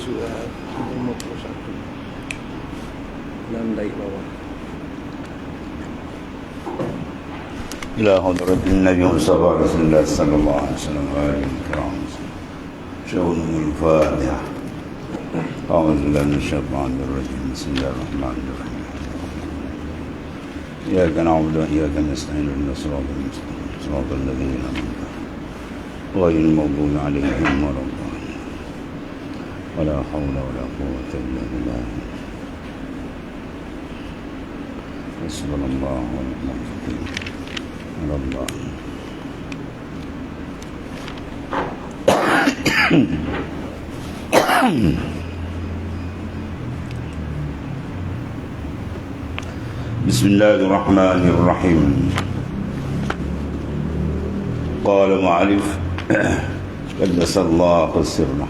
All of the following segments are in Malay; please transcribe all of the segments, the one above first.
Surat 51 6 dari bawah. إلى حضرة النبي المصطفى رسول الله صلى الله عليه وسلم وآله الكرام شؤون الفاتحة. أعوذ بالله من الشيطان الرجيم بسم الله الرحمن الرحيم إياك نعبد وإياك نستعين اهدنا الصراط المستقيم صراط الذين أنعمت عليهم غير المغضوب عليهم ولا الضالين ولا حول ولا قوة إلا بالله حسبنا الله ونعم الوكيل على الله. بسم الله الرحمن الرحيم. قال معرف قدس الله سره.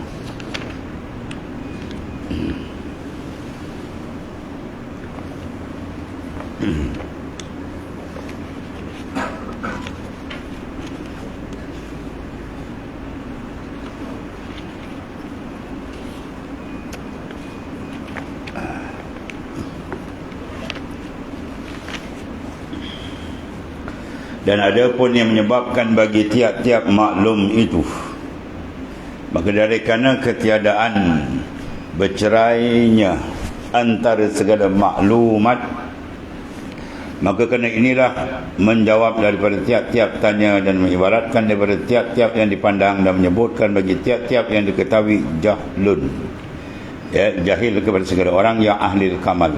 Dan ada pun yang menyebabkan bagi tiap-tiap maklum itu, maka dari kerana ketiadaan bercerainya antara segala maklumat, maka kerana inilah menjawab daripada tiap-tiap tanya dan mengibaratkan daripada tiap-tiap yang dipandang dan menyebutkan bagi tiap-tiap yang diketahui jahlun, ya, jahil kepada segala orang yang ahli kamal.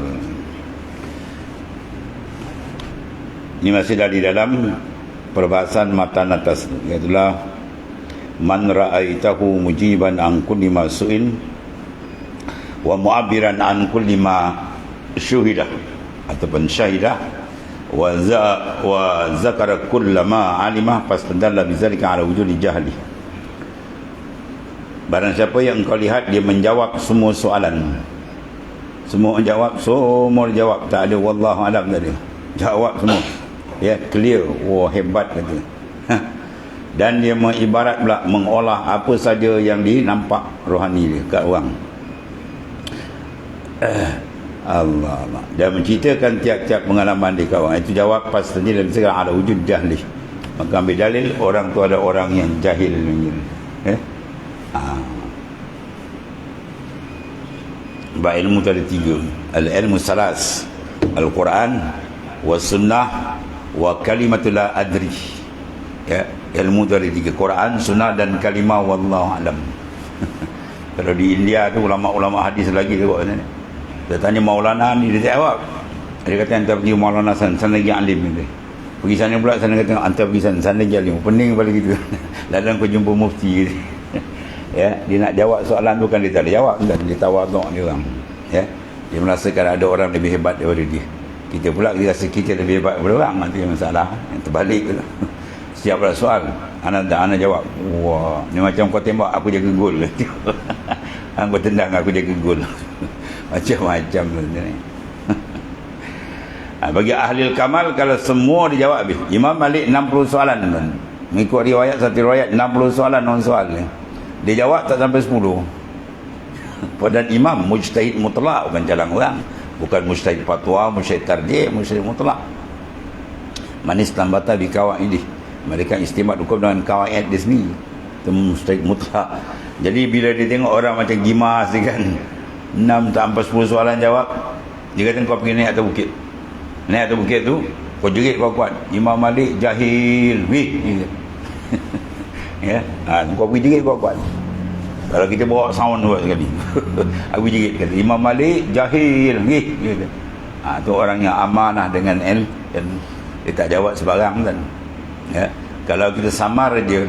Ini masih dari dalam perbahasan matan atas, iaitulah man ra'aitahu mujiban an kulli ma su'il wa mu'abbiran an kulli ma syuhidah ataupun syahidah wa zakara kulla ma alimah fastadalla bizalika ala wujudi jahli. Barang siapa yang engkau lihat dia menjawab semua soalan, semua jawab, tak ada wallahu alam, tak ada, jawab semua, ya, clear, wah, hebat kata. Dan dia mengibarat pula, mengolah apa saja yang dinampak rohani dia kat orang. Allah, dan menceritakan tiap-tiap pengalaman dia kat orang. Itu jawab pasti dalam segala ada wujud jahli. Maka ambil dalil orang tu ada orang yang jahil. Baik, ilmu tu ada tiga. Al-ilmu salas, Al-Quran wa sunnah wa kalimatul la adri, ya, ilmu tu ada tiga: Quran, sunnah dan kalimah wallahu alam. Kalau di India tu ulama-ulama hadis lagi tu buat ni. Dia tanya Maulana ni, dia tak jawab. Dia kata hantar pergi Maulana sana lagi alim ni. Pergi sana pula, sana kata hantar pergi sana lagi alim. Pening kepala gitu. Lalu kau jumpa mufti. Ya, dia nak jawab soalan tu kan dia tak ada jawab, dan dia tawaduk dia orang. Ya, dia merasakan ada orang lebih hebat daripada dia. Kita pula kita rasa kita lebih hebat daripada orang. Itu yang masalah, yang terbalik tu. Setiap ada soal, anak jawab, wah, ni macam kau tembak aku jaga gol. Kau tendang aku jaga gol. Macam-macam tu ni. Bagi ahli kamal, kalau semua dijawab habis. Imam Malik 60 soalan tuan. Mengikut riwayat, satu riwayat 60 soalan non soal ni. Dia jawab tak sampai 10. Padahal imam mujtahid mutlak, bukan jalan orang. Bukan mujtahid fatwa, mujtahid tarjih, mujtahid mutlak. Man istambata bi qawaidih. Mereka istimat hukum dengan kawaid dia sendiri. Itu mujtahid mutlak. Jadi bila dia tengok orang macam gimas dia kan, 6 sampai 10 soalan jawab, dia kata kau pergi naik atas bukit. Naik atas bukit tu, kau jerit kau kuat. Imam Malik jahil. Ya, kau pergi jerit kau kuat. Kalau kita bawa sound buat sekali. Aku jerit kata Imam Malik jahil. Tu orang yang amanah dengan dan dia tak jawab sebarang kan. Ya, kalau kita samar dia,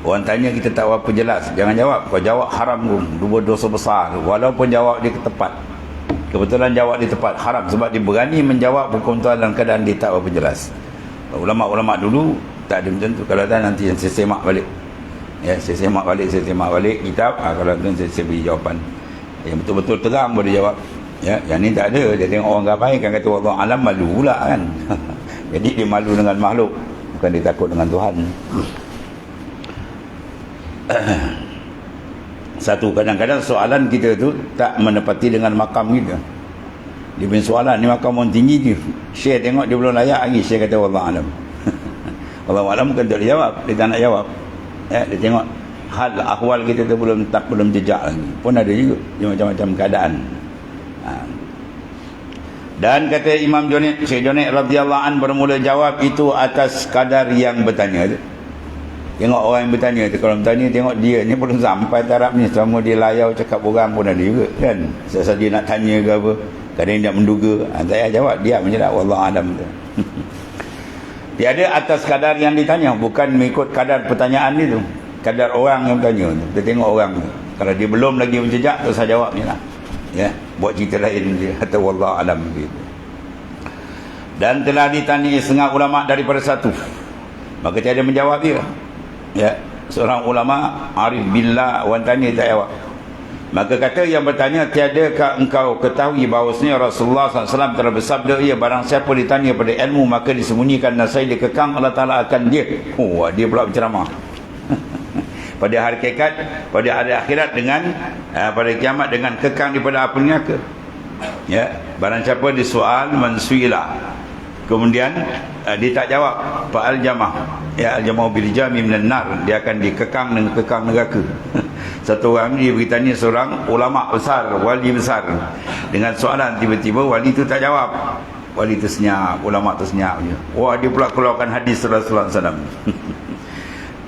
orang tanya kita tak apa jelas, jangan jawab. Kau jawab haram pun, dua dosa besar. Walaupun jawab dia tepat, kebetulan jawab dia tepat, haram. Sebab dia berani menjawab hukum Tuhan dalam keadaan dia tak apa jelas. Ulama-ulama dulu tak ada macam tu. Kalau tak nanti saya semak balik, ya, saya semak balik kitab. Kalau tu saya beri jawapan yang betul-betul terang boleh jawab. Ya, yang ni tak ada. Dia tengok orang ramai kan kata wallahu alam, malu pula kan. Jadi dia malu dengan makhluk, bukan dia takut dengan Tuhan. Satu, kadang-kadang soalan kita tu tak menepati dengan makam kita. Dia punya soalan ni makam orang tinggi je. Syekh tengok dia belum layak lagi, Syekh kata wallahu alam. Wallahu alam bukan tak dia jawab, dia tak nak jawab. Dia tengok hal ahwal kita tu belum jejak lagi. Pun ada juga dia macam-macam keadaan. Dan kata Imam Junaid, Syekh Junaid radhiyallahu an bermula jawab itu atas kadar yang bertanya tu. Tengok orang yang bertanya tu, kalau bertanya tengok dia ni belum sampai taraf ni, selama dia layau cakap orang pun ada juga kan. Sesuatu dia nak tanya ke apa, kadang dia nak menduga, tak payah jawab, diam je lah, wallahu alam tu. Tiada atas kadar yang ditanya, bukan mengikut kadar pertanyaan dia tu, kadar orang yang bertanya tu. Kita tengok orang tu, kalau dia belum lagi menjejak tu saya jawab ni lah, ya, buat cerita lain dia, atau wallahu alam gitu. Dan telah ditanya setengah ulama daripada satu, maka tiada menjawab dia. Ya, seorang ulama arif billah orang tanya tak jawab. Maka kata yang bertanya, tiadakah engkau ketahui bahawasanya Rasulullah SAW telah bersabda, ia barang siapa ditanya pada ilmu maka disembunyikan nasai dikekang, Allah Ta'ala akan dia. Dia pula berceramah. Pada hari kekat, pada hari akhirat dengan pada kiamat dengan kekang daripada api neraka. Ya, barang siapa disoal mansuila, kemudian dia tak jawab, fa'al jamah, ya, al-jamah bil jami minan nar, dia akan dikekang dengan kekang neraka. Satu orang dia bertanya seorang ulama besar, wali besar, dengan soalan, tiba-tiba wali itu tak jawab. Wali itu senyap, ulama itu senyap je. Wah, dia pula keluarkan hadis Rasulullah SAW.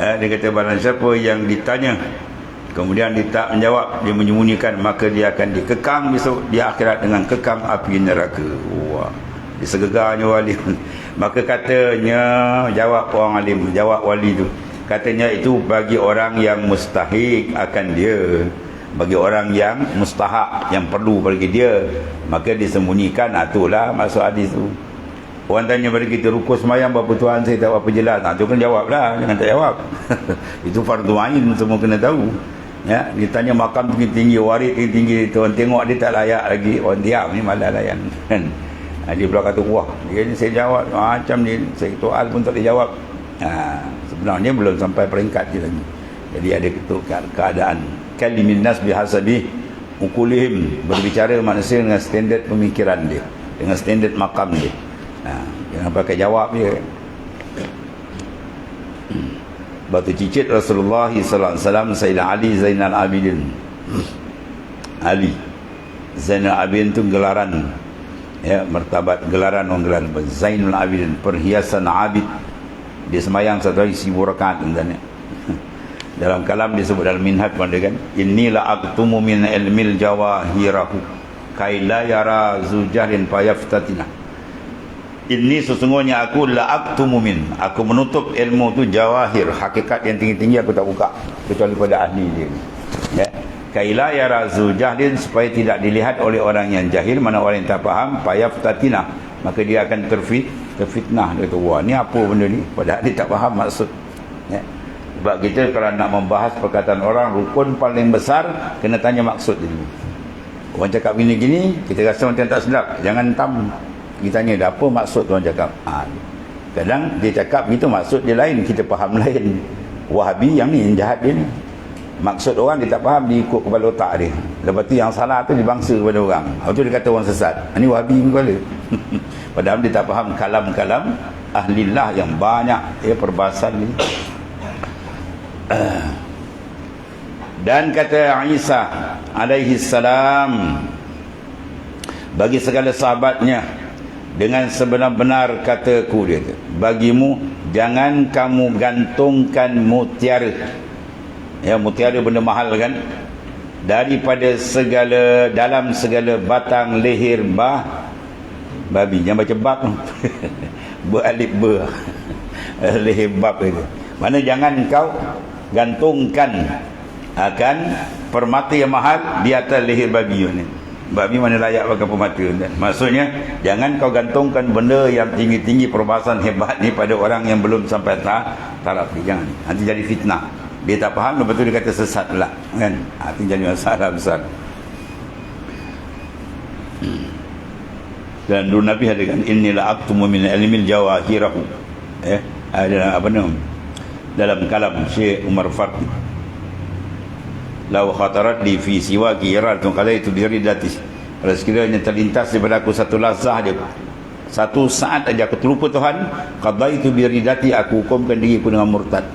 Dia kata barang siapa yang ditanya kemudian dia tak menjawab, dia menyembunyikan, maka dia akan dikekang besok di akhirat dengan kekang api neraka. Wah, disegegarnya wali. Maka katanya, jawab orang alim, jawab wali tu, katanya itu bagi orang yang mustahik akan dia, bagi orang yang mustahak, yang perlu bagi dia, maka disembunyikan. Itulah maksud hadis tu. Orang tanya pada kita, rukun semayang berapa tuan, saya tak apa jelas. Itu kan jawab lah, jangan tak jawab. Itu fardu ain, semua kena tahu. Ya, ditanya makam tinggi-tinggi, warid tinggi-tinggi, tuan tengok dia tak layak lagi, orang diam ni malah layan kan. Dia pula kata, wah, dia ni saya jawab macam ni, saya soal pun tak boleh jawab. Sebenarnya belum sampai peringkat dia lagi. Jadi ada keadaan kalimin nas bihasabi ukulihim, berbicara manusia dengan standard pemikiran dia, dengan standard makam dia. Jangan pakai jawab dia. Batu cicit Rasulullah SAW, Sayyidina Ali Zainal Abidin. Ali Zainal Abidin itu gelaran, ya, martabat, gelaran orang gelaran Zainul Abidin, perhiasan abid. Dia semayang satu hari 1000 rakaat dan dalam kalam disebut dalam minhaj pada kan, inilah aktumu min ilmil jawahirahu kaila yara zujarin payaftatina. Ini sesungguhnya aku la aktumu min, aku menutup ilmu tu jawahir, hakikat yang tinggi-tinggi aku tak buka kecuali pada ahli dia, ya. Kaila yara zujarin, supaya tidak dilihat oleh orang yang jahil, mana orang yang tak faham, payaftatina, maka dia akan terfitnah. Dia kata, wah, ni apa benda ni, padahal dia tak faham maksud, ya. Sebab kita kalau nak membahas perkataan orang, rukun paling besar kena tanya maksud dia dulu. Orang cakap gini-gini, kita rasa macam tak sedap, jangan tam, kita tanya dah apa maksud orang cakap. Kadang dia cakap gitu, maksud dia lain, kita faham lain. Wahabi yang ni, yang jahat dia ni, maksud orang dia tak faham, dia ikut kepala otak dia. Lepas tu yang salah tu dibangsa kepada orang. Lepas tu dia kata orang sesat, ini Wahabi kepala. Padahal dia tak faham kalam-kalam ahlillah yang banyak, ya, perbahasan ni. Dan kata Isa alaihi salam bagi segala sahabatnya, dengan sebenar-benar kataku, dia kata, bagimu jangan kamu gantungkan mutiara, ya, mutiara benda mahal kan, daripada segala, dalam segala batang leher babi. Jangan baca bab beralif ber leher bab itu. Mana jangan kau gantungkan akan permata yang mahal di atas leher babi ni. Babi mana layak pakai permata. Maksudnya jangan kau gantungkan benda yang tinggi-tinggi, perbahasan hebat ni pada orang yang belum sampai taraf ni. Jangan, nanti jadi fitnah. Dia tak faham, lepas tu dia kata sesat pula kan. Nanti jadi masalah besar. Dan dulu Nabi ada kan, inilah aktumu min ilmil jawahirahu, ada apa nama dalam kalam Syekh Umar Fardi. law khatarat li fi siwaki iratun qadaitu bi ridati. Kalau sekiranya terlintas daripada aku satu lazah dia, satu saat aja aku terlupa Tuhan, qadaitu bi ridati, aku hukumkan diriku dengan murtad.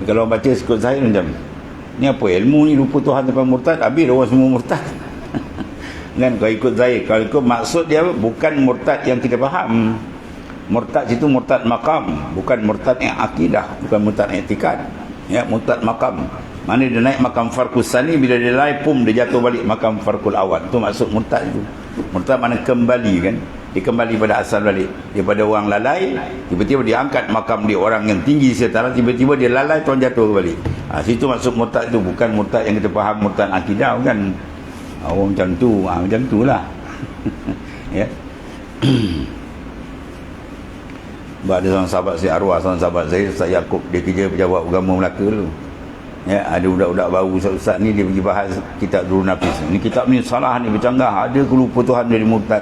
Kalau baca sekut saya macam ni, apa ilmu ni, lupa Tuhan sampai murtad, habis orang semua murtad. Kan kalau ikut Zahir, kalau ikut maksud dia bukan murtad yang kita faham. Murtad situ murtad makam, bukan murtad yang akidah, bukan murtad i'tikad. Ya, murtad makam. Mana dia naik makam farqus sani, bila dia naik pum dia jatuh balik makam farqul awal. Tu maksud murtad itu. Murtad mana kembali kan? Dia kembali pada asal balik. Daripada orang lalai, tiba-tiba dia angkat makam dia orang yang tinggi setara, tiba-tiba dia lalai tuan jatuh balik. Situ maksud murtad itu, bukan murtad yang kita faham murtad akidah kan. Orang macam tu, macam tu lah. Ya. Sebab ada seorang sahabat saya, arwah seorang sahabat saya, Ustaz Yaakob, dia kerja pejabat agama Melaka dulu. Ya, ada budak-budak baru, Ustaz ni dia pergi bahas kitab Durul Nafis. Ni kitab ni salah ni, bercanggah, ada ke lupa Tuhan dari murtad.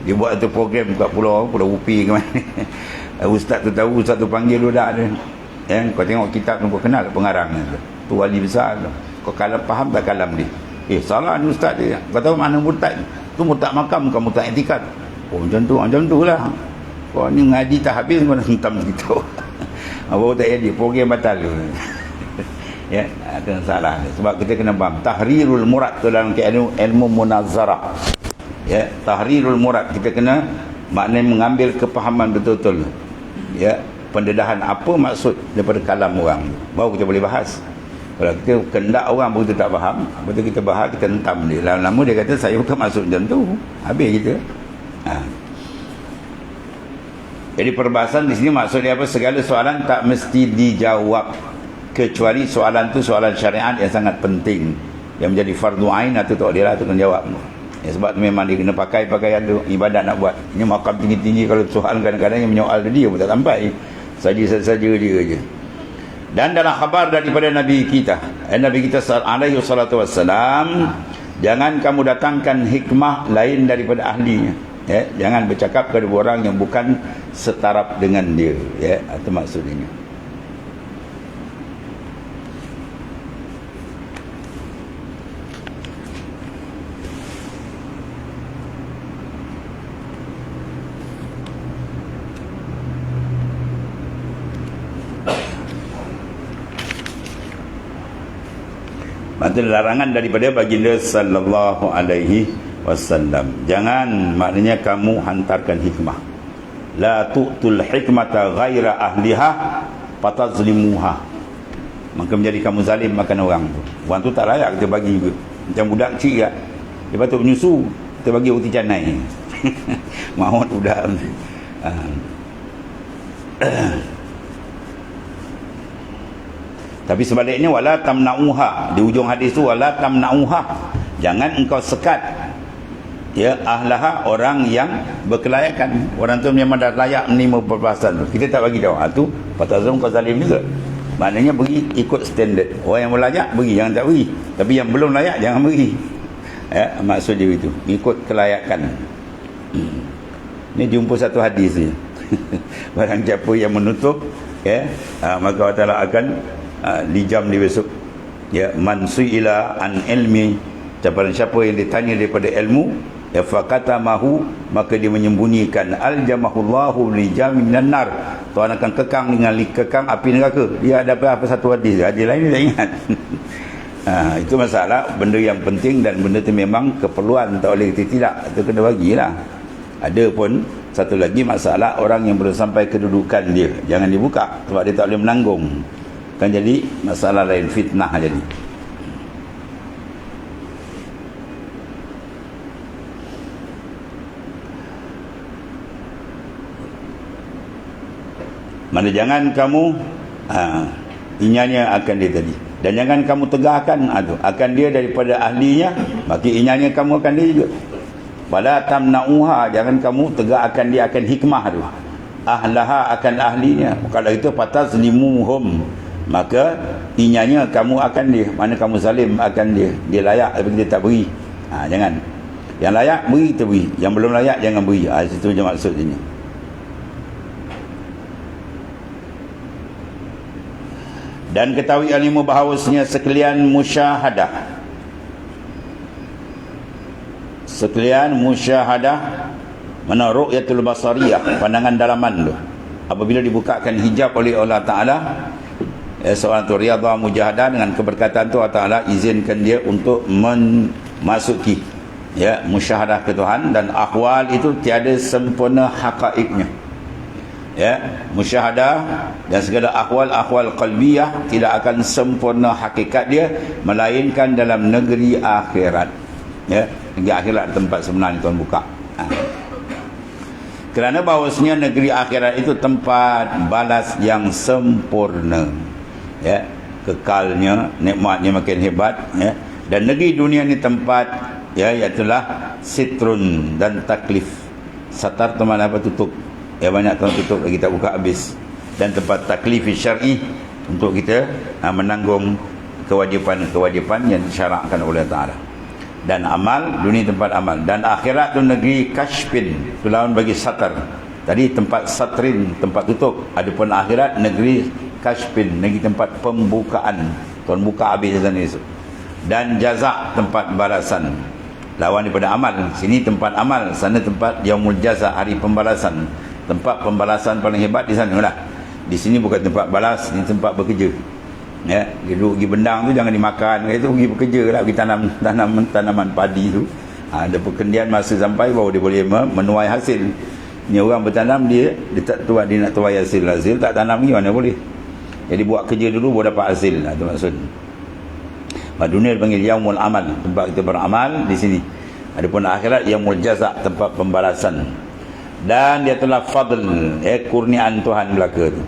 Dia buat satu program kat Pulau Upi ke mana. Ustaz tu tahu, Ustaz tu panggil budak dia. Ya, kau tengok kitab tu, kau kenal pengarang tu wali besar tu. Kau kalau faham tak kalam dia? Salah ni Ustaz dia. Kau tahu mana murtad? Tu murtad makam, bukan murtad i'tikad. Macam tu lah. Kau ni ngaji tak habis, kau nak hentam gitu. Baru tak jadi, program batal tu. Ya, ada salah ni. Sebab kita kena faham tahrirul murad tu dalam ilmu munazarah. Ya, tahrirul murad, kita kena maknanya mengambil kepahaman betul-betul. Ya, pendedahan apa maksud daripada kalam orang. Baru kita boleh bahas. Kalau kita kendak orang begitu tak faham, betul kita bahas, kita hentam dia. Lama-lama dia kata saya bukan maksud macam tu. Habis kita. Jadi perbahasan di sini maksud dia apa? Segala soalan tak mesti dijawab, kecuali soalan tu soalan syariat yang sangat penting, yang menjadi fardu ain, atau tak dia lah tu kena jawab. Ya, sebab tu memang dia kena pakai pakaian tu, ibadat nak buat. Ini makam tinggi-tinggi, kalau soalan kadang-kadang yang menyoal dia pun tak sampai. Saja dia je. Dan dalam khabar daripada Nabi kita, Nabi kita alaihi salatu wassalam, jangan kamu datangkan hikmah lain daripada ahlinya. Ya, jangan bercakap kepada orang yang bukan setaraf dengan dia. Ya, itu maksudnya. Maksudnya larangan daripada baginda sallallahu alaihi wasallam. Jangan, maknanya kamu hantarkan hikmah. La tu'tul hikmata ghaira ahliha fatazlimuha. Maka menjadi kamu zalim makan orang tu. Orang tu tak layak kita bagi juga. Macam budak kecil kan, dia patut menyusu, kita bagi roti canai. Maut budak. Tapi sebaliknya, wala tamna'uha, di ujung hadis tu, wala tamna'uha, jangan engkau sekat ya ahlaha, orang yang berkelayakan. Orang tu memang dah layak menerima perbahasan tu, kita tak bagi tahu. Tu patazum kau zalim juga. Maknanya beri ikut standard. Orang yang berlayak beri, jangan tak beri. Tapi yang belum layak jangan beri. Ya, maksud dia itu, ikut kelayakan. Ni jumpa satu hadis ni. Barang siapa yang menutup, ya, maka Allah Taala akan dijam di besok. Ya, man su'ila an ilmi, siapa yang ditanya daripada ilmu, ya faqata mahu, maka dia menyembunyikan, aljamahullahu lijamin minan nar, Tuhan akan kekang dengan kekang api neraka. Dia ada apa satu hadis lain ni tak ingat. Itu masalah, benda yang penting dan benda tu memang keperluan, tak boleh tidak, itu kena bagilah. Ada pun satu lagi masalah, orang yang belum sampai kedudukan dia, jangan dibuka sebab dia tak boleh menanggung, kan jadi masalah lain, fitnah jadi. Mana jangan kamu inyanya akan dia tadi, dan jangan kamu tegakkan akan dia daripada ahlinya, maka inyanya kamu akan dia juga. Wala tamna'uha, jangan kamu tegakkan dia akan hikmah tu, ahlaha akan ahlinya. Kalau itu fatazlimuhum, maka inyanya kamu akan dia, mana kamu zalim akan dia. Dia layak tapi dia tak beri. Jangan. Yang layak beri kita beri, yang belum layak jangan beri. Itu je maksudnya. Dan ketahui alimu bahawasanya sekalian musyahadah, mana ru'yatul basariyah, pandangan dalaman tu, apabila dibukakan hijab oleh Allah Ta'ala, seorang tu riyadhah mujahadah, dengan keberkatan tu Allah Ta'ala izinkan dia untuk memasuki musyahadah ke Tuhan. Dan ahwal itu tiada sempurna haqaiqnya. Musyahadah dan segala ahwal qalbiyah tidak akan sempurna hakikat dia, melainkan dalam negeri akhirat. Negeri akhirat tempat sebenarnya Tuhan buka. Kerana bahawasanya negeri akhirat itu tempat balas yang sempurna, kekalnya, nikmatnya makin hebat, dan negeri dunia ni tempat iaitulah sitrun dan taklif. Satar tu mana apa, tutup, banyak tuan tutup lagi tak buka habis. Dan tempat taklif syar'i, untuk kita menanggung kewajipan-kewajipan yang disyarakkan oleh Ta'ala. Dan amal, dunia tempat amal. Dan akhirat tu negeri kashfin, tu lawan bagi satar. Tadi tempat satrin, tempat tutup. Adapun akhirat negeri kashfin, negeri tempat pembukaan. Tuan buka habis di sana esok. Dan jazak, tempat balasan. Lawan daripada amal. Sini tempat amal, sana tempat yaumul jazak, hari pembalasan. Tempat pembalasan paling hebat di sana lah. Di sini bukan tempat balas, ini tempat bekerja. Dia duduk pergi bendang tu jangan dimakan, itu pergi bekerja lah, pergi tanam tanaman padi tu. Ada perkendian masa sampai baru dia boleh menuai hasil. Ni orang bertanam, dia tak tuai, dia nak tuai hasil tak tanam ni mana boleh. Jadi buat kerja dulu baru dapat hasil. Itu maksud. Dunia dipanggil yaumul amal, tempat kita beramal di sini. Adapun akhirat yaumul jazak, tempat pembalasan. Dan dia telah fadl, kurniaan Tuhan belaka tu.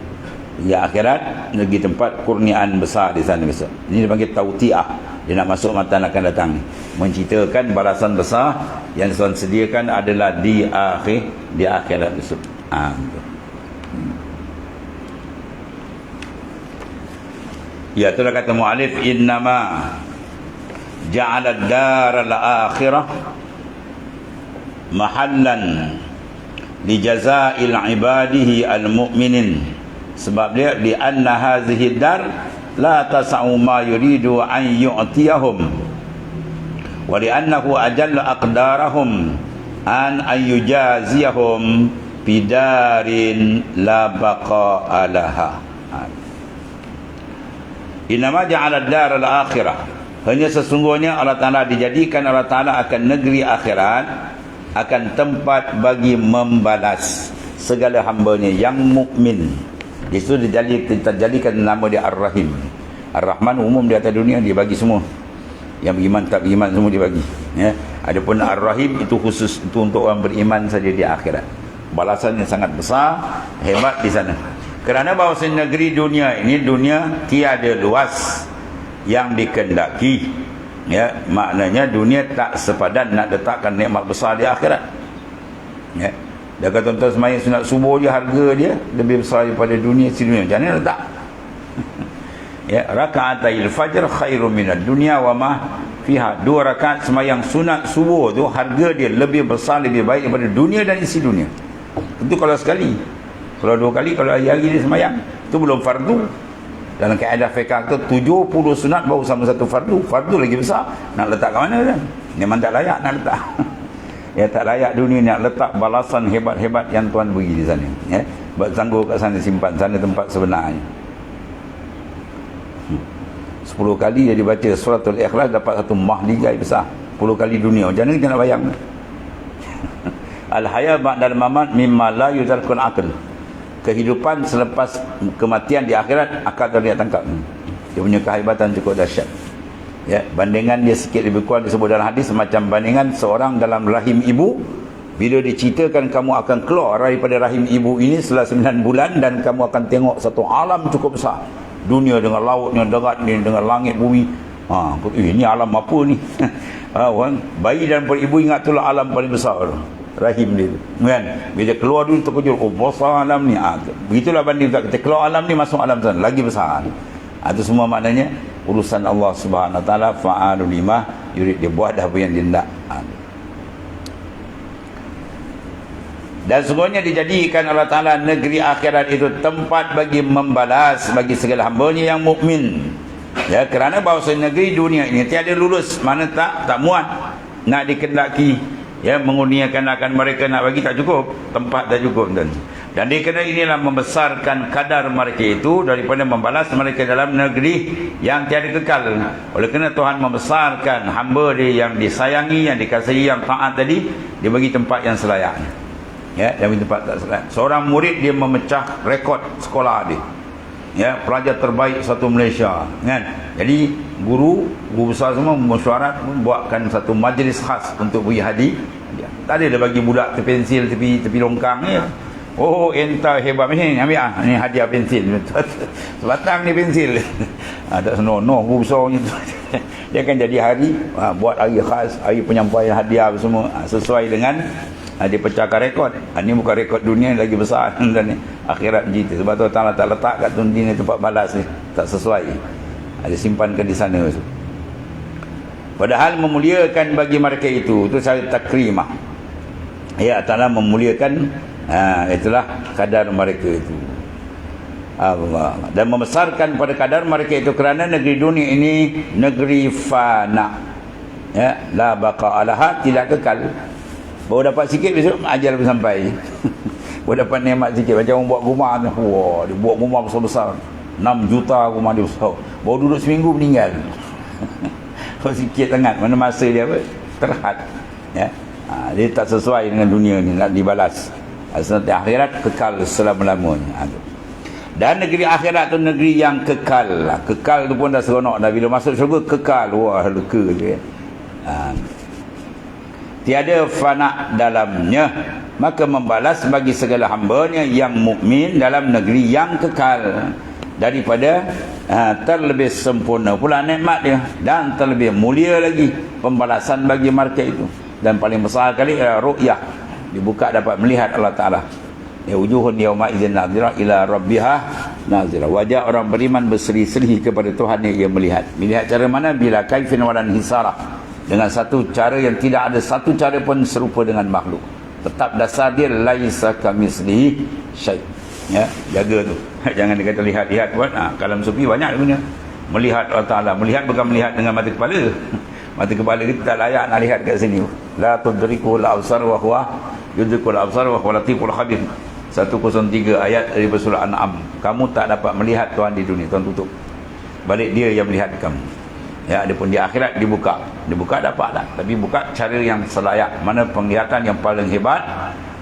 Ya, akhirat negeri tempat kurniaan besar di sana besok. Ini dipanggil tautiah. Dia nak masuk matan akan datang, menceritakan balasan besar yang Tuhan sediakan adalah di akhirat besok. Ya, itulah kata mu'alif, innama ja'ala ad-dar al-akhirah mahallan li jaza'il ibadihi al-mu'minin. Sebab dia di anna hazihi dar la tas'u ma yuridu an yu'tiyahum, wa li annahu ajalla aqdarahum an yujaziyahum bidarin la baqa'a laha. Innama ja'ala ad-dar al-akhirah, hanya sesungguhnya Allah Ta'ala dijadikan Allah Ta'ala akan negeri akhirat, akan tempat bagi membalas segala hambanya yang mukmin. Di situ dijadikan nama dia Ar-Rahim. Ar-Rahman umum di atas dunia, dia bagi semua. Yang beriman tak beriman semua dia bagi. Adapun Ar-Rahim itu khusus itu untuk orang beriman saja di akhirat. Balasan yang sangat besar, hebat di sana. Kerana bahawa negeri dunia ini, dunia tiada luas yang dikendaki. Maknanya dunia tak sepadan nak letakkan nikmat besar di akhirat. Dia kata tuan-tuan semayang sunat subuh je, harga dia lebih besar daripada dunia dunia. Macam mana letak? Raka'atil fajr khairun minad dunya wa ma fiha. 2 rakaat semayang sunat subuh tu harga dia lebih besar, lebih baik daripada dunia dan isi dunia. Itu kalau sekali. Kalau 2 kali, kalau hari-hari dia semayang, itu belum fardu. Dalam kaedah fiqh tu 70 sunat baru sama satu fardu. Fardu lagi besar. Nak letak kat mana kan? Memang tak layak nak letak. Tak layak dunia nak letak balasan hebat-hebat yang Tuhan beri di sana. Buat sanggup kat sana, simpan sana tempat sebenarnya. 10 kali dia dibaca suratul Ikhlas dapat satu mahligai besar. 10 kali dunia. Macam mana kita nak bayang? Al-haya ba'dal mamat mimma la yudarkul aql. Kehidupan selepas kematian di akhirat akal tak boleh tangkap. Dia punya kehebatan cukup dahsyat. Bandingan dia sikit lebih kurang disebut dalam hadis macam bandingan seorang dalam rahim ibu. Bila diceritakan kamu akan keluar daripada rahim ibu ini setelah 9 bulan dan kamu akan tengok satu alam cukup besar. Dunia dengan lautnya, darat ni, dengan langit bumi. Ini alam apa ni? Bayi dan ibu ingat itulah alam paling besar tu. Rahim dia tu, kan? Bila keluar dulu terkejut, besar alam ni. Begitulah banding kita keluar alam ni, masuk alam sana lagi besar. Itu semua maknanya urusan Allah Subhanahu Wa Taala, fa'alu lima yurid, dia buat apa yang dia nak. Dan sungguhnya dijadikan Allah Ta'ala negeri akhirat itu tempat bagi membalas bagi segala hambanya yang mukmin. Ya, kerana bahawasa negeri dunia ini tiada lulus, mana tak muat nak dikendaki. Ya, mengurniakan akan mereka nak bagi tak cukup, tempat tak cukup. Dan dikena inilah membesarkan kadar mereka itu daripada membalas mereka dalam negeri yang tiada kekal. Oleh kerana Tuhan membesarkan hamba dia yang disayangi, yang dikasihi, yang taat tadi, dia bagi tempat yang selayaknya. Ya, dia bagi tempat tak selayak. Seorang murid dia memecah rekod sekolah dia. Ya, pelajar terbaik satu Malaysia, kan? Jadi guru besar semua mesyuarat buatkan satu majlis khas untuk beri hadiah. Tak ada dia bagi budak pensil tepi longkang ya. Oh, entah hebat ni, ambil ni hadiah pensil. Sebatang ni pensil. Tak senonoh guru besarnya tu. Dia akan jadi hari buat hari khas, hari penyampaian hadiah semua sesuai dengan dia pecahkan rekod. Ini bukan rekod dunia yang lagi besar dan akhirat gitu. Sebab tu Allah tak letak kat dunia tempat balas ni, tak sesuai. Ada simpankan di sana. Padahal memuliakan bagi mereka itu cara takrimah. Ya, Allah memuliakan itulah kadar mereka itu. Dan membesarkan pada kadar mereka itu kerana negeri dunia ini negeri fana. Ya, la baqa alaha, tidak kekal. Baru dapat sikit besok ajal pun sampai. Baru dapat nikmat sikit macam orang buat rumah tu. Wah, dia buat rumah besar-besar. 6 juta rumah dia besar. Baru duduk seminggu meninggal. Kau sikit sangat, mana masa dia apa? Terhad. Ya. Dia tak sesuai dengan dunia ni, nak dibalas. Nanti akhirat kekal selama-lamanya. Dan negeri akhirat tu negeri yang kekal. Kekal tu pun dah seronok dah. Bila masuk syurga kekal. Wah, lega dia. Tiada fana dalamnya, maka membalas bagi segala hambanya yang mukmin dalam negeri yang kekal. Daripada terlebih sempurna pula nikmat dia, dan terlebih mulia lagi pembalasan bagi mereka itu. Dan paling besar kali adalah ru'yah, dibuka dapat melihat Allah Ta'ala. Ya, wujuhun yawma idzin nadhirah ila rabbiha nazirah. Wajah orang beriman berseri-seri kepada Tuhan yang ia melihat. Melihat cara mana? Bila kaifin walan hisarah, dengan satu cara yang tidak ada satu cara pun serupa dengan makhluk. Tetap dasar dia laisa kamitslihi syai'. Ya, jaga tu. Jangan dikata lihat-lihat pun. Kalam sufi banyak guna. Melihat Allah Ta'ala. Melihat bukan melihat dengan mata kepala. Mata kepala kita tak layak nak lihat kat sini. La tudrikul absar wa huwa yudrikul absar wa huwa latiful khabir. 103 ayat dari surah An'am. Kamu tak dapat melihat Tuhan di dunia. Tuhan tutup. Balik dia yang melihat kamu. Ya, adapun di akhirat dibuka. Dibuka dapat tak? Tapi buka cara yang selayak. Mana penglihatan yang paling hebat,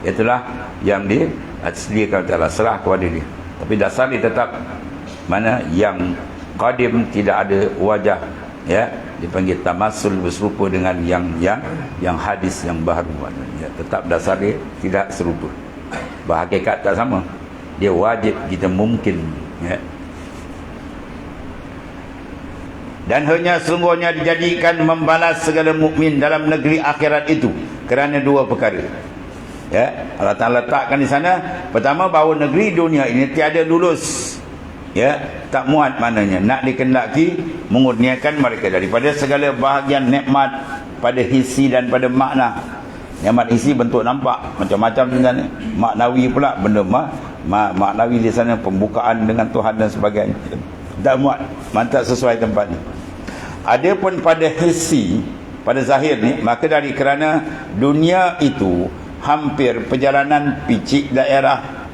itulah yang disediakan Allah, serah kepada dia. Tapi dasar dia tetap mana yang qadim, tidak ada wajah, ya, dipanggil tamassul, berserupa dengan yang hadis yang baru. Ya, tetap dasar dia tidak serupa. Berhakikat tak sama. Dia wajib, kita mungkin, ya. Dan hanya sungguhnya dijadikan membalas segala mukmin dalam negeri akhirat itu kerana dua perkara. Ya, Allah Ta'ala letakkan di sana. Pertama, bahawa negeri dunia ini tiada lulus. Ya, tak muat maknanya. Nak dikendaki mengurniakan mereka daripada segala bahagian nikmat pada hisi dan pada makna. Nikmat hisi bentuk nampak macam-macam di sana. Maknawi pula benda maknawi di sana, pembukaan dengan Tuhan dan sebagainya. Tak muat, mantap sesuai tempatnya. Adapun pada hisi, pada zahir ni, maka dari kerana dunia itu hampir perjalanan picik daerah,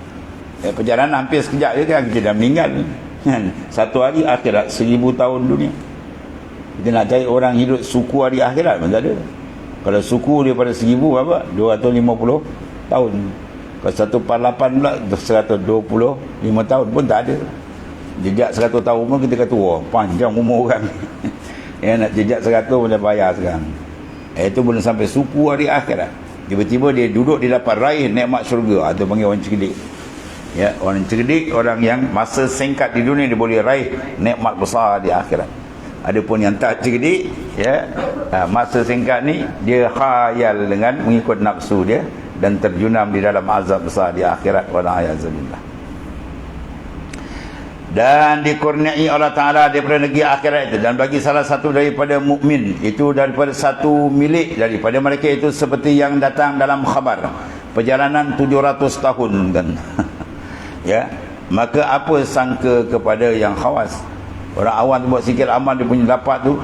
perjalanan hampir sekejap je kan, kita dah meninggal. Satu hari akhirat 1000 tahun dunia. Kita nak cari orang hidup suku hari akhirat pun tak ada. Kalau suku dia pada 1000 berapa? 250 tahun. Kalau 1/8 pula 125 tahun pun tak ada. Jejak 100 tahun pun kita kata, wah, panjang umur orang. Ya, nak jejak 100 pun dah payah sekarang. Itu belum sampai suku hari akhirat. Tiba-tiba dia duduk, dia dapat raih nikmat syurga. Itu panggil orang cerdik. Ya, orang cerdik, orang yang masa singkat di dunia dia boleh raih nikmat besar di akhirat. Adapun yang tak cerdik, ya, masa singkat ni dia khayal dengan mengikut nafsu dia dan terjunam di dalam azab besar di akhirat. Wala'ayazubillah. Dan dikurniai Allah Ta'ala daripada negeri akhirat itu, dan bagi salah satu daripada mukmin itu daripada satu milik daripada mereka itu, seperti yang datang dalam khabar, perjalanan 700 tahun kan. Ya, maka apa sangka kepada yang khawas? Orang awam buat sikit amal dia punya dapat tu,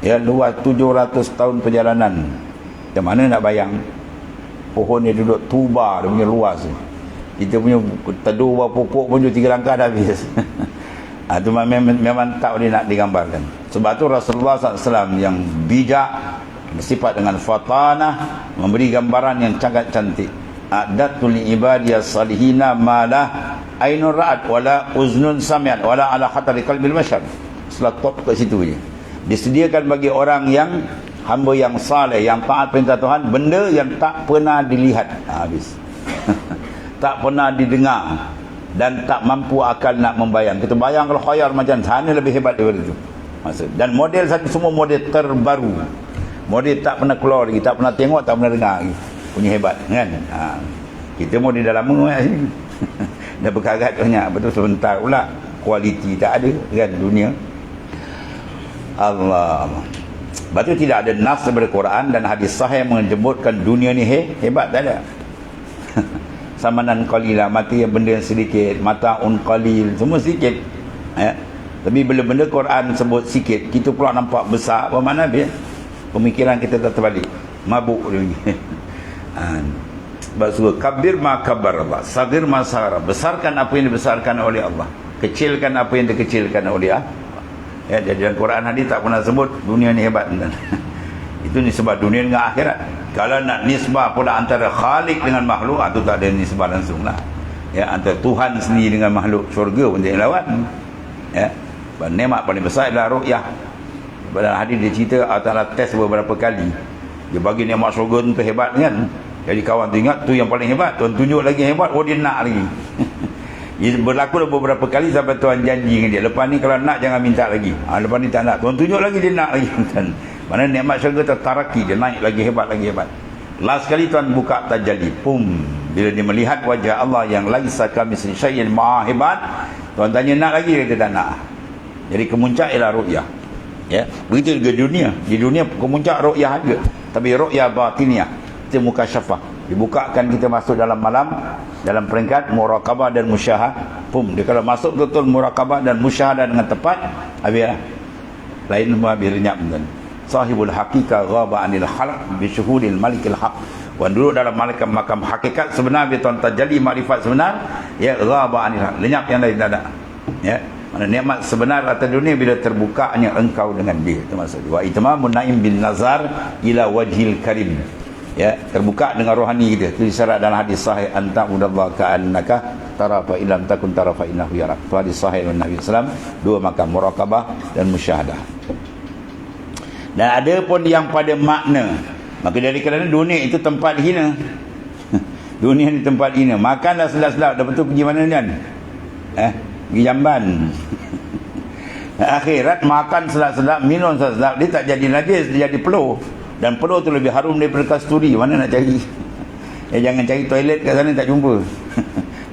ya, luas 700 tahun perjalanan. Macam mana nak bayang? Pohon dia duduk tuba, dia punya luas. Kita punya teduh bawah pokok pun 3 langkah dah habis. Itu memang tak boleh nak digambarkan. Sebab tu Rasulullah SAW yang bijak, bersifat dengan fatanah, memberi gambaran yang sangat cantik. A'dadtu li ibadiyas salihina ma la ainun ra'at wala uznun sami'at wala ala khatari qalbil bashar. Setelah top kat situ je. Disediakan bagi orang yang hamba yang saleh, yang taat perintah Tuhan, benda yang tak pernah dilihat. Habis. Tak pernah didengar dan tak mampu akal nak membayang. Kita bayang kalau khayal macam sana lebih hebat daripada itu. Maksud. Dan model satu semua model terbaru. Model tak pernah keluar lagi, tak pernah tengok, tak pernah dengar lagi. Punya hebat kan. Kita model dah lama sini. Dah berkarat banyak, betul sebentar pula kualiti tak ada kan dunia. Allah. Sebab tu tidak ada nas daripada Quran dan hadis sahih menyebutkan dunia ni hebat, tak ada. Samanan qalila, mati yang benda yang sedikit, mataun qalil, semua sedikit. Ya. Tapi bila benda Quran sebut sikit, kita pula nampak besar. Apa makna dia? Pemikiran kita dah terbalik. Mabuk dia. Sebab surah kabir ma kabar Allah, sagir ma sagara, besarkan apa yang dibesarkan oleh Allah, kecilkan apa yang dikecilkan oleh Allah. Ya, jadi dalam Quran hadis tak pernah sebut dunia ni hebat. Itu nisbah dunia dengan akhirat. Kalau nak nisbah pula antara Khalik dengan makhluk, itu tak ada nisbah langsung lah. Ya, antara Tuhan sendiri dengan makhluk syurga pun tak lawan. Ya, nikmat paling besar adalah ru'yah. Dalam hadis dia cerita Allah Ta'ala test beberapa kali. Dia bagi nikmat syurga tu hebat kan. Jadi kawan tu ingat tu yang paling hebat, Tuhan tunjuk lagi hebat, dia nak lagi. Dia berlaku dah beberapa kali sampai Tuhan janji dengan dia, lepas ni kalau nak jangan minta lagi. Lepas ni tak nak, Tuhan tunjuk lagi, dia nak lagi. Mana nikmat syurga tertaraki, dia naik lagi hebat, lagi hebat. Last kali Tuhan buka tajalli, pum, bila dia melihat wajah Allah yang laisa kamitslihi syai'un, maha hebat, Tuhan tanya nak lagi, dia tak nak. Jadi kemuncak ialah ru'yah. Ya, begitu juga dunia. Di dunia kemuncak ru'yah juga, tapi ru'yah batiniyah, itu mukasyafah. Dibukakan kita masuk dalam malam, dalam peringkat muraqabah dan musyahah. Pum, dia kalau masuk betul muraqabah dan musyahadah dengan tepat, habis lain semua habis lenyap. Sahibul haqiqah ghaba anil khalq bi syuhudil malikil haq. Wan duduk dalam makam hakikat sebenar, bi tuan tajalli makrifat sebenar, ya, ghaba anil haq, lenyap yang lain tak ada. Ya, mana nikmat sebenar atas dunia bila terbukanya engkau dengan dia, itu maksud. Wa itmamun naim bin nazar ila wajhil karim. Ya, terbuka dengan rohani kita. Itu disyarat dalam hadis sahih, anta udallah ka'annaka tara fa illam takun tara fa innahu yarak. Itu hadis sahih dari Nabi sallallahu alaihi wasallam, dua makam, muraqabah dan musyahadah. Dan ada pun yang pada makna, maka dari kerana dunia itu tempat hina. Dunia ni tempat hina. Makanlah sedap-sedap, dah betul pergi mana ni kan? Pergi Jamban. Akhirat makan sedap-sedap, minum sedap-sedap, dia tak jadi najis, dia jadi peluh. Dan peluh tu lebih harum daripada kasturi. Mana nak cari? Jangan cari toilet kat sana, tak jumpa.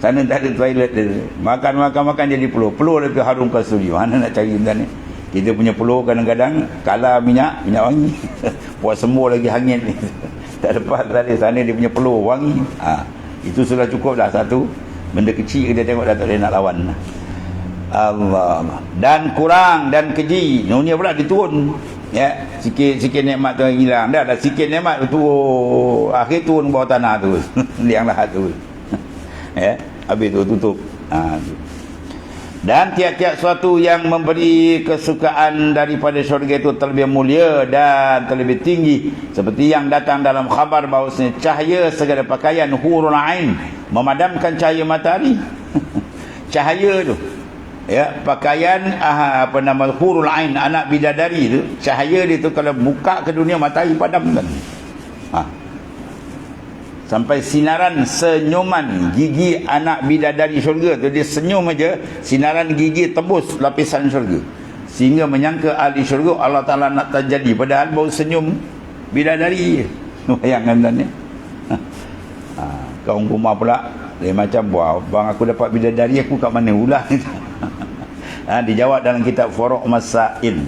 Sana tak ada toilet dia. Makan jadi peluh. Peluh lebih harum kasturi. Mana nak cari benda ni? Kita punya peluh kadang-kadang kalah minyak wangi. Buat sembuh lagi hangit ni. Tak lepas tadi, sana dia punya peluh wangi. Itu sudah cukup dah satu. Benda kecil kita tengok dah tak boleh nak lawan. Allah. Dan kurang dan keji. Dunia pula diturun. Ya, sikit-sikit nikmat tu hilang. Dah sikit nikmat tu akhir turun bawah tanah tu. Liang lahat tu. Ya, habis tu tutup. Dan tiap-tiap suatu yang memberi kesukaan daripada syurga itu terlebih mulia dan terlebih tinggi, seperti yang datang dalam khabar bahawasanya cahaya segala pakaian hurul ain memadamkan cahaya matahari. Cahaya tu, ya, pakaian hurul ain, anak bidadari tu, cahaya dia tu kalau buka ke dunia matahari padamkan. Sampai sinaran senyuman gigi anak bidadari syurga tu, dia senyum aja, sinaran gigi tembus lapisan syurga, sehingga menyangka ahli syurga Allah Ta'ala nak terjadi, padahal baru senyum bidadari. Bayangkan ni. Kaum rumah pula dia macam, wah bang, aku dapat bidadari, aku kat mana ulah? Dijawab dalam kitab Furuq Masail.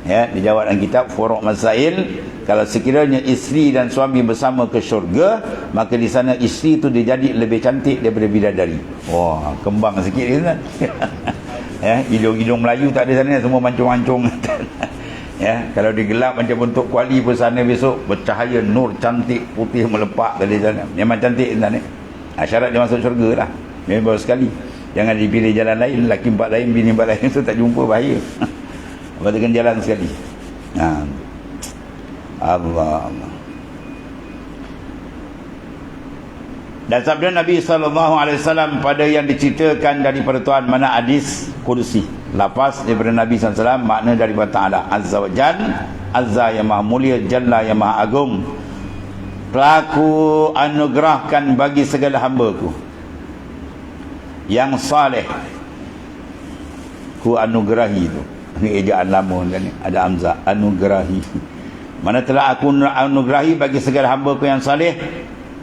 Ya, dijawab dalam kitab Furuq Masail, kalau sekiranya isteri dan suami bersama ke syurga, maka di sana isteri itu dia jadi lebih cantik daripada bidadari. Wah, kembang sikit dia kan. Ya, hidung-hidung Melayu tak ada sana, semua mancung-mancung. Ya, kalau digelap macam bentuk kuali pun sana besok bercahaya nur cantik putih melepak dari sana. Memang cantik sana. Syarat dia masuk syurga lah. Memang baru sekali. Jangan dipilih jalan lain, laki empat lain, bini empat lain, tu tak jumpa, bahaya. Lepas jalan sekali. Allah. Dan sabda Nabi SAW pada yang diceritakan daripada Tuhan, mana hadis kursi, lafaz daripada Nabi SAW, makna daripada Ta'ala Azza wa Jal, Azza yang maha mulia, Jalla yang maha agung, telah anugerahkan bagi segala hamba-Ku yang saleh. Ku anugerahi tu, ini ejaan lama kan, ada hamzah, anugerahi. Mana telah aku anugerahi bagi segala hamba-Ku yang saleh,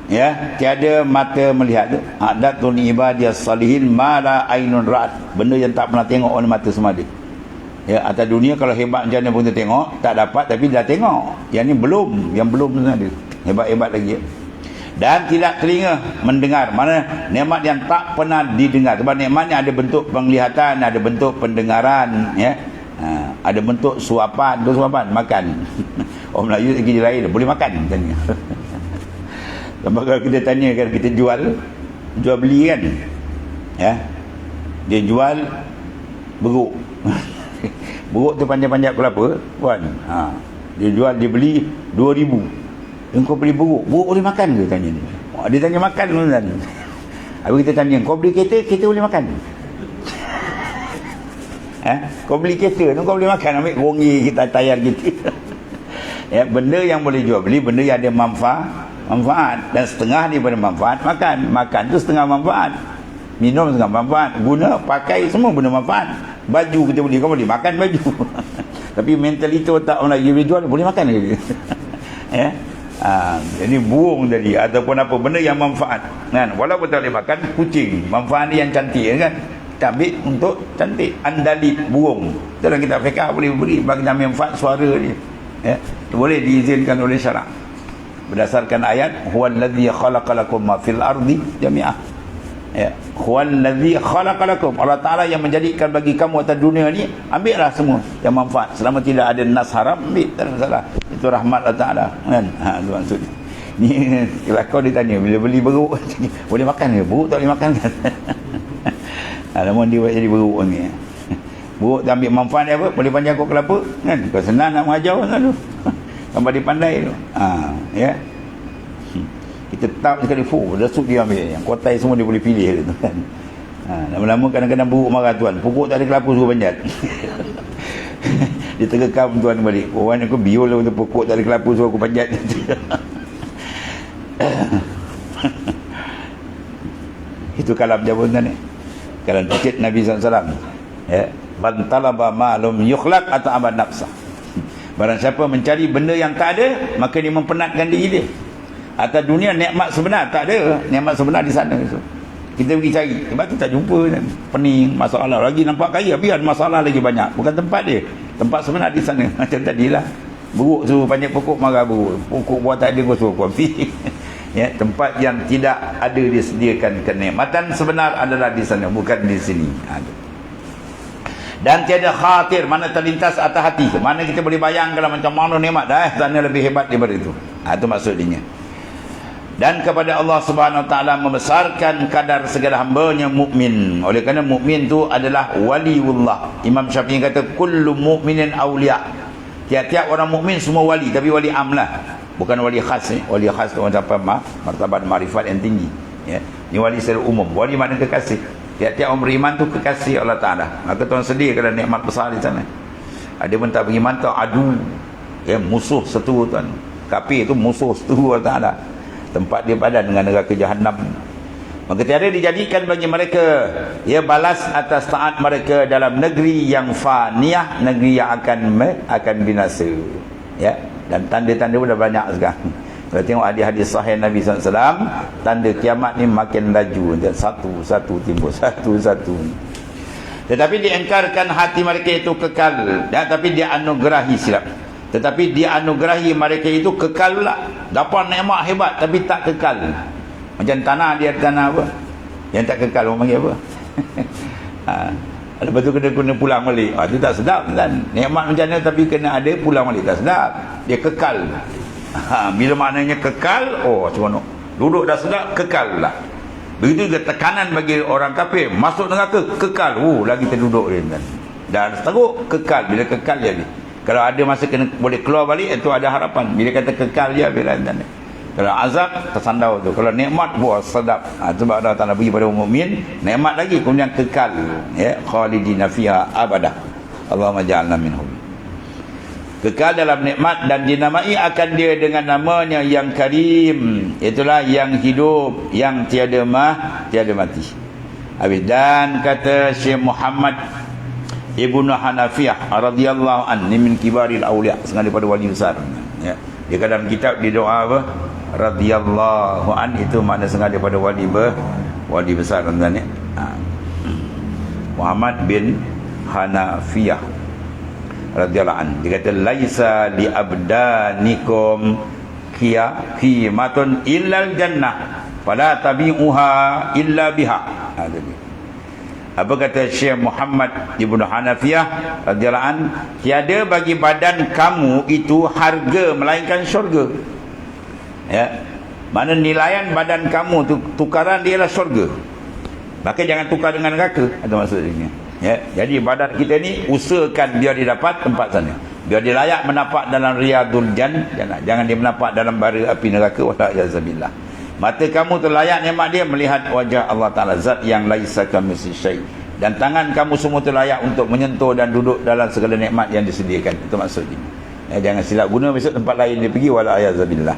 ya, tiada mata melihat tu. Adatul ibadiyas salihin ma la ainun ra'at, benda yang tak pernah tengok oleh mata semada. Ya, atas dunia kalau hebat macam mana pun kita tengok, tak dapat, tapi dah tengok. Yang ni belum, yang belum tu ada. Hebat-hebat lagi ya. Dan tidak telinga mendengar, mana nikmat yang tak pernah didengar. Sebab nikmat ni ada bentuk penglihatan, ada bentuk pendengaran, ya. Ada bentuk suapan, tu suapan, makan. Orang Melayu lagi lain, boleh makan tanya. Sebab kalau kita tanya, kalau kita jual beli kan, ya, dia jual beruk. Beruk tu panjang-panjang kelapa, puan. Dia jual, dia beli 2,000. Kau beli beruk boleh makan ke, tanya ni. Dia tanya makan kan. Habis kita tanya, kau beli kereta boleh makan? Kau beli kereta tu kau boleh makan, ambil rongi kita tayar kita. Ya, benda yang boleh jual beli, benda yang ada manfaat, dan setengah daripada manfaat makan tu setengah manfaat, minum setengah manfaat, guna pakai semua benda manfaat. Baju kita beli, kau boleh makan baju. Tapi mentaliti otak orang lagi jual boleh makan ke? Ya. Jadi buang tadi ataupun apa benda yang manfaat kan, walaupun tak boleh makan, kucing manfaat dia yang cantik kan, kita ambil untuk cantik, andali buang dalam kitab fiqh boleh beri bagi manfaat suara dia, ya, boleh diizinkan oleh syarak berdasarkan ayat huwallazi khalaqalakum ma fil ardi jami'ah, ya, huwallazi khalaqalakum, Allah Ta'ala yang menjadikan bagi kamu atas dunia ni, ambillah semua yang manfaat selama tidak ada nas haram, ambil, tak ada masalah, itu rahmat Allah Ta'ala kan. Itu maksudnya ni. Kalau kau ditanya bila beli beruk boleh makan ke? Beruk tak boleh makan kan. Namun dia buat jadi beruk ni. Beruk tak ambil manfaat dia apa, boleh panjang kau kelapa kan, kau senang nak mengajar kan tu. Sampai dia pandai tu. Ya, kita tak sekali dasuk dia ambil, yang kotai semua dia boleh pilih tu kan. Lama-lama kadang-kadang buruk marah tuan, pokok tak ada kelapa suruh panjat. Dia terkekam tuan balik, orang aku biol lah untuk pokok tak ada kelapa suruh aku panjat. Itu kalam jawapan ni, kalam dikit Nabi SAW, ya, man talaba ma'lum yukhlaq ata'aban nafsah. Barang siapa mencari benda yang tak ada, maka dia mempenatkan diri dia. Atas dunia nikmat sebenar tak ada, nikmat sebenar di sana tu. Kita pergi cari, sebab tu tak jumpa kan. Pening, masalah lagi, nampak kaya tapi ada masalah lagi banyak. Bukan tempat dia, tempat sebenar di sana. Macam tadilah, buruk suruh panjat pokok, marah buruk. Pokok buat tak ada, kau suruh kopi. Ya, tempat yang tidak ada disediakan kenikmatan sebenar adalah di sana, bukan di sini. Dan tiada khatir, mana terlintas atas hati, mana kita boleh bayangkan macam mana nikmat dah, sana lebih hebat daripada itu. Itu maksudnya. Dan kepada Allah Subhanahu Wa Taala membesarkan kadar segala hamba-Nya mukmin. Oleh kerana mukmin tu adalah waliullah. Imam Syafi'i kata kullu mukminin auliya. Tiap-tiap orang mukmin semua wali, tapi wali amlah, bukan wali khas. Wali khas tu orang sampai martabat marifat yang tinggi, ya. Ini wali secara umum. Wali makna kekasih. Tiap-tiap orang beriman tu kekasih Allah Ta'ala. Maka tuan sedih kerana nikmat besar di sana. Ada pun tak beriman tu adu, ya, musuh setu tuan. Kafir itu musuh setu Allah Ta'ala. Tempat dia padan dengan neraka Jahannam. Maka tiada dijadikan bagi mereka, ya, balas atas taat mereka dalam negeri yang faniyah, negeri yang akan binasa, ya. Dan tanda-tanda pun dah banyak sekarang. Kalau tengok hadis-hadis sahih Nabi SAW, tanda kiamat ni makin laju, satu-satu timbul, satu-satu. Tetapi diingkarkan hati mereka itu kekal, tapi dia anugerahi silap. Tetapi dia anugerahi mereka itu kekal pula. Dapat nikmat hebat tapi tak kekal. Macam tanah, dia tanah apa? Yang tak kekal orang panggil apa? Lepas tu kena pulang balik. Itu tak sedap kan. Nikmat macam mana tapi kena ada pulang balik, tak sedap. Dia kekal. Bila maknanya kekal, macam mana? Duduk dah sedap, kekal lah. Begitu juga tekanan bagi orang kafir, masuk neraka, kekal. Lagi terduduk dia kan. Dan teruk, kekal. Bila kekal dia. Kalau ada masa kena boleh keluar balik, itu ada harapan. Bila kata kekal dia, bila dan kalau azab, tersandau tu. Kalau nikmat, sedap. Sebab Allah Ta'ala bagi pada mukmin nikmat lagi, kemudian kekal. Ya, khalidina fiha abadah. Allahumma ja'alna minhum. Kekal dalam nikmat dan dinamai akan dia dengan namanya yang karim. Itulah yang hidup, yang tiada mati. Habis. Dan kata Syekh Muhammad Ibnu Hanafiyah radhiyallahu an, ni min kibaril auliya, setengah daripada wali besar. Ya. Dia dalam kitab di doa apa? Radhiyallahu an, itu makna setengah daripada wali besar tuan ya. Muhammad bin Hanafiyah radhiyallahu an, dia kata laisa li abdanikum qimatun illal jannah fala tabi'uha illa biha. Apa kata Syekh Muhammad Ibnu Hanafiyah radhiyallahu an, tiada bagi badan kamu itu harga melainkan syurga. Ya. Mana nilaian badan kamu tu, tukaran dia lah syurga. Maka jangan tukar dengan neraka, ada maksudnya. Ya. Jadi badan kita ni usahakan biar dia dapat tempat sana. Biar dia layak menapak dalam riyadul jannah. Jangan dia menapak dalam bara api neraka, wala yazabillah. Mata kamu tu layak nikmat dia melihat wajah Allah Ta'ala, zat yang laisa kamitslihi syai'. Dan tangan kamu semua tu layak untuk menyentuh dan duduk dalam segala nikmat yang disediakan. Itu maksudnya. Ya, jangan silap guna besok tempat lain dia pergi, wala ayazabillah.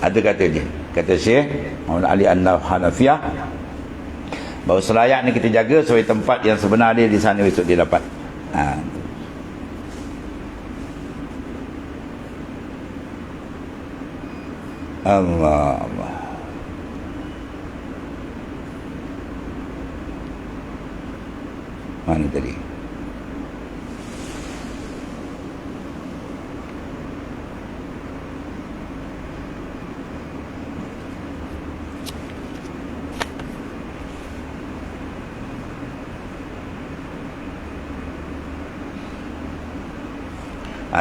Ada kata dia. Kata Syekh Muhammad Ali An-Hanafiyah, bahawa selayak ni kita jaga supaya tempat yang sebenar dia di sana besok dia dapat. Allah. Mana tadi?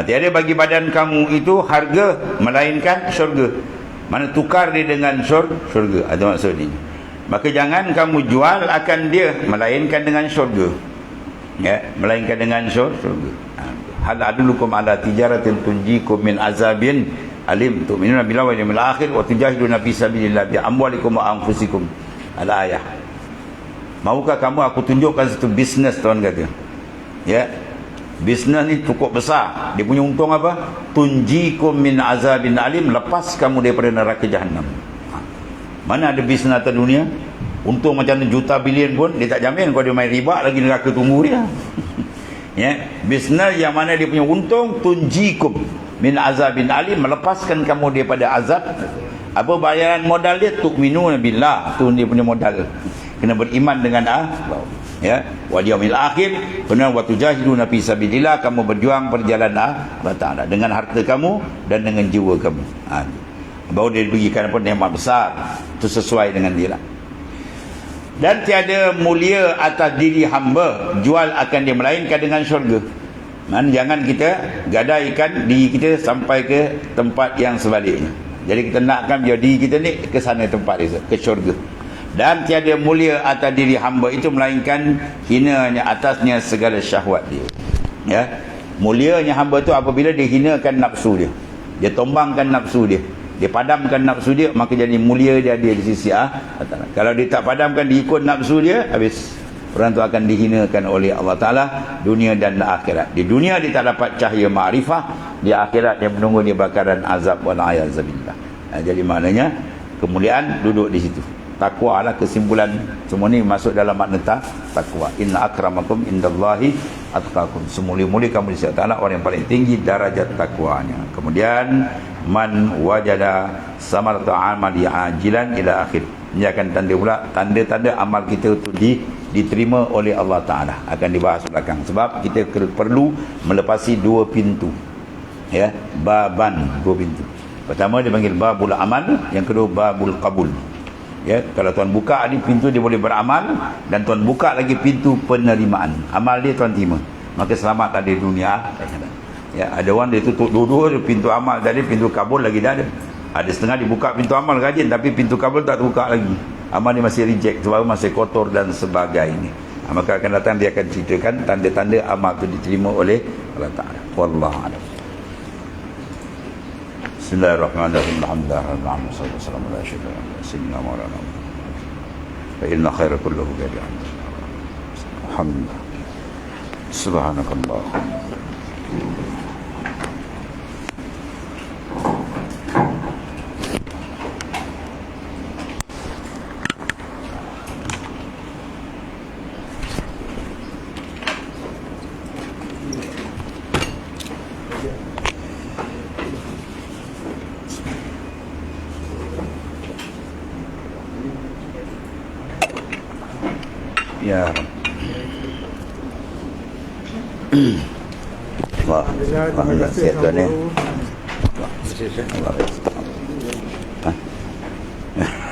Tiada bagi badan kamu itu harga melainkan syurga. Mana tukar dia dengan syurga. Ada maksud ini. Maka jangan kamu jual akan dia melainkan dengan syurga. Ya, melainkan dengan syurga. Hal adulukum ala tijaratin tunjikum min azabin alim, tu'minuna billahi wal yawmil akhir wa tujahiduna fi sabilillah bi amwalikum wa anfusikum. Al-ayah. Maukah kamu aku tunjukkan satu bisnes, tuan kata. Ya. Bisnes ni cukup besar. Dia punya untung apa? Tunjikum min azabin alim, lepas kamu daripada neraka jahanam. Mana ada bisnes atas dunia untung macam juta bilion pun dia tak jamin. Kalau dia main riba lagi neraka tunggu dia. Ya, bisnes yang mana dia punya untung tunjikum min azabin alim, melepaskan kamu daripada azab. Apa bayaran modal dia? Tu'minuna billah, tu dia punya modal. Kena beriman dengan Allah. Ya, wal yaumil akhir, benar, wa tujahiduna fi sabilillah, kamu berjuang perjalanan Allah Taala dengan harta kamu dan dengan jiwa kamu. Baru dia diberikan apa nikmat besar. Itu sesuai dengan dia lah. Dan tiada mulia atas diri hamba jual akan dia melainkan dengan syurga. Jangan kita gadaikan diri kita sampai ke tempat yang sebaliknya. Jadi kita nakkan biar diri kita ni ke sana tempat dia, ke syurga. Dan tiada mulia atas diri hamba itu melainkan hinanya atasnya segala syahwat dia. Ya, mulianya hamba tu apabila dia hinakan nafsu dia, dia tombangkan nafsu dia, dia padamkan nafsu dia, maka jadi mulia dia di sisi Allah Ta'ala. Kalau dia tak padamkan, dia ikut nafsu dia, habis orang tu akan dihinakan oleh Allah Ta'ala dunia dan akhirat. Di dunia dia tak dapat cahaya ma'rifah, di akhirat dia menunggu dia bakaran azab wal'ayazabillah. Jadi maknanya kemuliaan duduk di situ. Takwa lah kesimpulan semua ni masuk dalam makna takwa. Inna akramakum indallahi atqakum. Semulia-mulia kamu di sisi Allah orang yang paling tinggi darajat takwanya. Kemudian man wajada samarata amali ajilan ila akhir. Ini akan tanda pula tanda-tanda amal kita itu diterima oleh Allah Ta'ala. Akan dibahas belakang. Sebab kita perlu melepasi dua pintu. Ya, baban, dua pintu. Pertama dia panggil babul amal, yang kedua babul qabul. Ya, kalau tuan buka ni pintu dia boleh beramal, dan tuan buka lagi pintu penerimaan. Amal dia tuan terima, maka selamat ada dunia. Ya, ada orang dia tutup dua-dua pintu amal tadi, pintu kabul lagi dah ada. Ada setengah dibuka pintu amal rajin, tapi pintu kabul tak terbuka lagi. Amal dia masih reject sebab masih kotor dan sebagainya. Maka akan datang dia akan ceritakan tanda-tanda amal itu diterima oleh Allah Ta'ala. Wallahu a'lam. Bismillahirrahmanirrahim. Alhamdulillah sallallahu alaihi wasallam sayyidina maulana fa inna khaira kulluhu bi alhamdulillah. Subhanakallah. Ya Rabb. Wah, alhamdulillah sihat tuan ya. Allah.